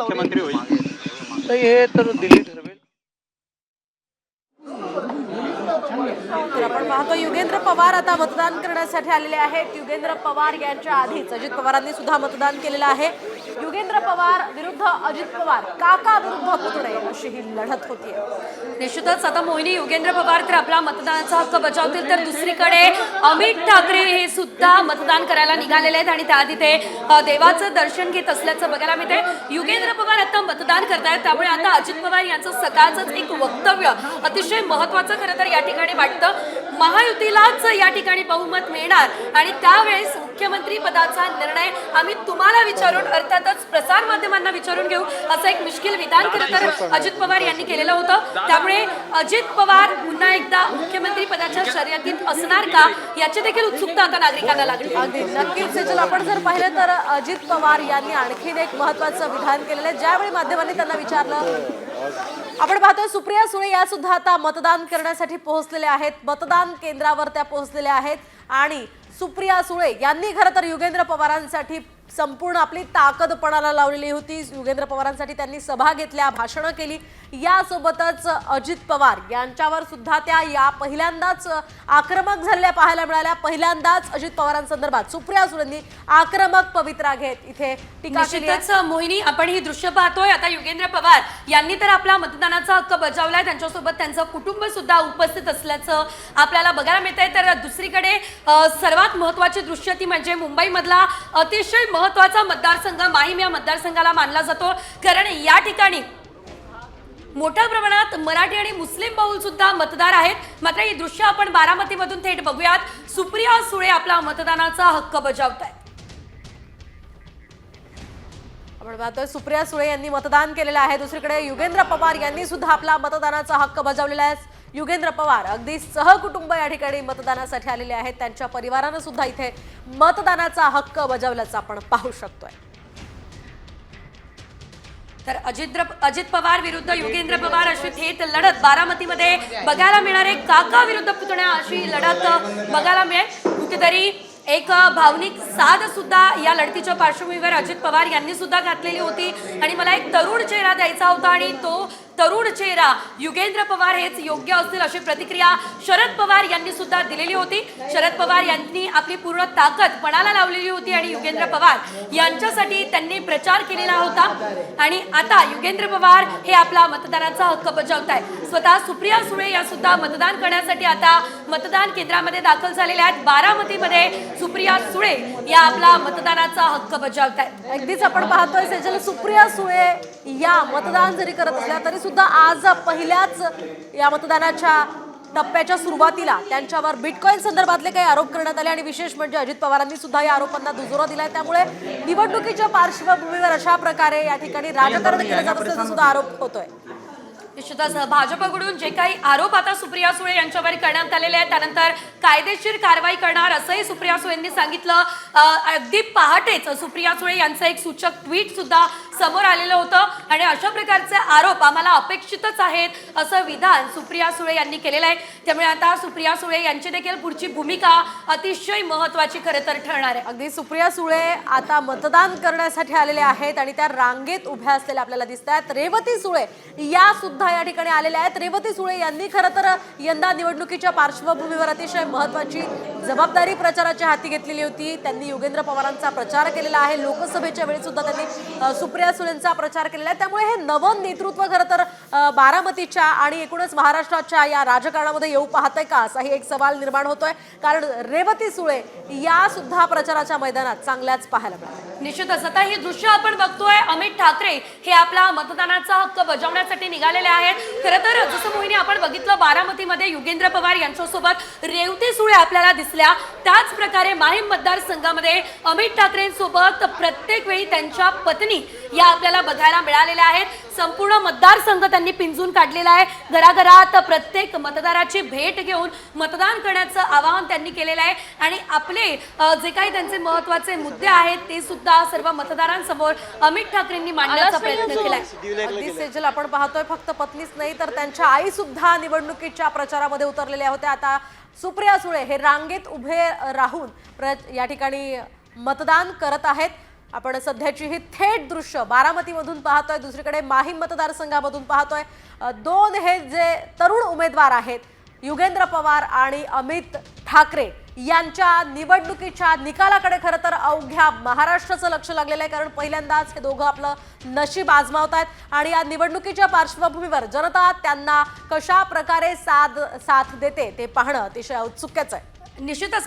मुख्यमंत्री होईल तर हे तर दिल्ली ठरवेल. तर आपण पाहतो युगेंद्र पवार आता मतदान करण्यासाठी आलेले आहेत. युगेंद्र पवार यांच्या आधीच अजित पवारांनी सुद्धा मतदान केलेलं आहे. युगेंद्र पवार विरुद्ध अजित पवार, काका विरुद्ध पुतणे अशी ही लढत होतीये. निश्चितच आता मोहिनी युगेंद्र पवार तर आपला मतदानाचा हक्क बजावतील, तर दुसरीकडे अमित ठाकरे हे सुद्धा मतदान करायला निघालेले आहेत आणि त्याआधी ते देवाचं दर्शन घेत असल्याचं बघायला मिळते. युगेंद्र पवार आता मतदान करतायत, त्यामुळे आता अजित पवार यांचं सकाळचंच एक वक्तव्य अतिशय महत्त्वाचं खरं तर या ठिकाणी वाटतं. महायुतीलाच या ठिकाणी बहुमत मिळणार आणि त्यावेळेस मुख्यमंत्री पदाचा निर्णय आम्ही तुम्हाला विचारून, अर्थातच प्रसार माध्यमांना विचारून घेऊ, असं एक मिश्किल विधान खरं तर अजित पवार यांनी केलेलं होतं. त्यामुळे अजित पवार पुन्हा एकदा मुख्यमंत्री पदाच्या शर्यतीत असणार का याची देखील उत्सुकता आता नागरिकांना लागली. अगदी नक्कीच सेजल, आपण जर पाहिलं तर अजित पवार यांनी आणखीन एक महत्त्वाचं विधान केलेलं आहे. ज्यावेळी माध्यमांनी त्यांना विचारलं, आपण पाहतोय सुप्रिया सुळे या सुद्धा आता मतदान करण्यासाठी पोहोचलेल्या आहेत. मतदान केंद्रावर त्या पोहोचलेल्या आहेत आणि सुप्रिया सुळे यांनी खरं तर युगेंद्र पवारांसाठी संपूर्ण आपली ताकद पणाला लावलेली होती. युगेंद्र पवारांसाठी त्यांनी सभा घेतल्या, भाषणं केली. यासोबतच अजित पवार यांच्यावर सुद्धा त्या या पहिल्यांदाच आक्रमक झालेल्या पाहायला मिळाल्या. पहिल्यांदाच अजित पवारांसंदर्भात सुप्रिया सुळेंनी आक्रमक पवित्रा घेत इथे टीका केली. मोहिनी, आपण ही दृश्य पाहतोय. आता युगेंद्र पवार यांनी तर आपला मतदानाचा हक्क बजावलाय, त्यांच्यासोबत त्यांचं कुटुंब सुद्धा उपस्थित असल्याचं आपल्याला बघायला मिळतंय. तर दुसरीकडे सर्वात महत्त्वाची दृश्य ती म्हणजे मुंबईमधला अतिशय महत्त्वाचा मतदारसंघ माहीम या मतदारसंघाला मानला जातो, कारण या ठिकाणी मोठ्या प्रमाणात मराठी आणि मुस्लिम बहुल सुद्धा मतदार आहेत. मात्र ही दृश्य आपण बारामतीमधून थेट बघूयात. सुप्रिया सुळे आपला मतदानाचा हक्क बजावतायत. आपण पाहतोय सुप्रिया सुळे यांनी मतदान केलेलं आहे. दुसरीकडे युगेंद्र पवार यांनी सुद्धा आपला मतदानाचा हक्क बजावलेला आहे. युगेंद्र पवार अगदी सहकुटुंब या ठिकाणी मतदानासाठी आलेले आहेत. त्यांच्या परिवारानं सुद्धा इथे मतदानाचा हक्क बजावल्याचं आपण पाहू शकतोय. तर अजित पवार विरुद्ध युगेंद्र पवार अशी थेट लढत बारामतीमध्ये बघायला मिळणार आहे. काका विरुद्ध पुतण्या अशी लढत बघायला मिळेल. कुठेतरी एक भावनिक साध सुद्धा या लढतीच्या पार्श्वभूमीवर अजित पवार यांनी सुद्धा घातलेली होती आणि मला एक तरुण चेहरा द्यायचा होता आणि तो तरुण चेहरा युगेंद्र पवार हेच योग्य असतील अशी प्रतिक्रिया शरद पवार यांनी सुद्धा दिलेली होती. शरद पवार यांनी आपली पूर्ण ताकद पणाला लावलेली होती आणि युगेंद्र पवार यांच्यासाठी त्यांनी प्रचार केलेला होता आणि आता युगेंद्र पवार हे आपला मतदानाचा हक्क बजावताय. स्वतः सुप्रिया सुळे या सुद्धा मतदान करण्यासाठी आता मतदान केंद्रामध्ये दाखल झालेल्या आहेत. बारामतीमध्ये सुप्रिया सुळे या आपला मतदानाचा हक्क बजावतायत. अगदीच आपण पाहतोय सेजल, सुप्रिया सुळे या मतदान जरी करत असल्या तरी सुद्धा आज पहिल्याच या मतदानाच्या टप्प्याच्या सुरुवातीला त्यांच्यावर बिटकॉइन संदर्भातले काही आरोप करण्यात आले आणि विशेष म्हणजे अजित पवारांनी सुद्धा या आरोपांना दुजोरा दिलाय. त्यामुळे निवडणुकीच्या पार्श्वभूमीवर अशा प्रकारे या ठिकाणी राजकारण केलं जात असल्याचा सुद्धा आरोप होतोय. निश्चितच भाजपकडून जे काही आरोप आता सुप्रिया सुळे यांच्यावर करण्यात आलेले आहेत त्यानंतर कायदेशीर कारवाई करणार असंही सुप्रिया सुळेंनी सांगितलं. अगदी पहाटेच सुप्रिया सुळे यांचं एक सूचक ट्विट सुद्धा समोर आलेलं होतं आणि अशा प्रकारचे आरोप आम्हाला अपेक्षितच आहेत असं विधान सुप्रिया सुळे यांनी केलेलं आहे. त्यामुळे आता सुप्रिया सुळे यांची देखील पुढची भूमिका अतिशय महत्त्वाची खरं तर ठरणार आहे. अगदी सुप्रिया सुळे आता मतदान करण्यासाठी आलेले आहेत आणि त्या रांगेत उभ्या असलेल्या आपल्याला दिसत आहेत. रेवती सुळे या सुद्धा या ठिकाणी आलेल्या आहेत. रेवती सुळे यांनी खरं तर यंदा निवडणुकीच्या पार्श्वभूमीवर अतिशय महत्त्वाची जबाबदारी प्रचाराच्या हाती घेतलेली होती. त्यांनी युगेंद्र पवारांचा प्रचार केलेला आहे. लोकसभेच्या वेळी सुद्धा त्यांनी सुप्रिया सुळेंचा प्रचार केलेला आहे. त्यामुळे हे नवं नेतृत्व खरं तर बारामतीच्या आणि एकूणच महाराष्ट्राच्या या राजकारणामध्ये येऊ पाहतंय का असाही एक सवाल निर्माण होतोय. कारण रेवती सुळे या सुद्धा प्रचाराच्या मैदानात चांगल्याच पाहायला मिळतात. निश्चितच आता ही दृश्य आपण बघतोय. अमित ठाकरे हे आपला मतदानाचा हक्क बजावण्यासाठी निघालेले आहेत. खरं तर जसं मोहिनी आपण बघितलं बारामतीमध्ये युगेंद्र पवार यांच्यासोबत रेवती सुळे आपल्याला दिसल्या. त्याच प्रकारे माहीम मतदारसंघामध्ये अमित ठाकरेंसोबत प्रत्येक वेळी त्यांच्या पत्नी या आपल्याला बघायला मिळालेल्या आहेत. संपूर्ण मतदारसंघ त्यांनी पिंजून काढलेला आहे. घराघरात प्रत्येक मतदाराची भेट घेऊन मतदान करण्याचं आवाहन त्यांनी केलेलं आहे आणि आपले जे काही त्यांचे महत्त्वाचे मुद्दे आहेत ते सुद्धा सर्व मतदारांसमोर अमित ठाकरेंनी मांडण्याचा प्रयत्न केलाय. अगदी सेजल, आपण पाहतोय फक्त पत्नीच नाही तर त्यांच्या आई सुद्धा निवडणुकीच्या प्रचारामध्ये उतरलेल्या होत्या. आता सुप्रिया सुळे हे रांगेत उभे राहून या ठिकाणी मतदान करत आहेत. आपण सध्याची ही थेट दृश्य बारामतीमधून पाहतोय, दुसरीकडे माहीम मतदारसंघामधून पाहतोय। दोन हे जे तरुण उमेदवार आहेत, युगेंद्र पवार आणि अमित ठाकरे यांच्या निवडणुकीच्या निकालाकडे खरं तर अवघ्या महाराष्ट्राचं लक्ष लागलेलं आहे, कारण पहिल्यांदाच हे दोघं आपलं नशीब आजमावतायत आणि या निवडणुकीच्या पार्श्वभूमीवर जनता त्यांना कशा प्रकारे साथ देते ते पाहणं अतिशय औत्सुक्याचं आहे। निश्चितच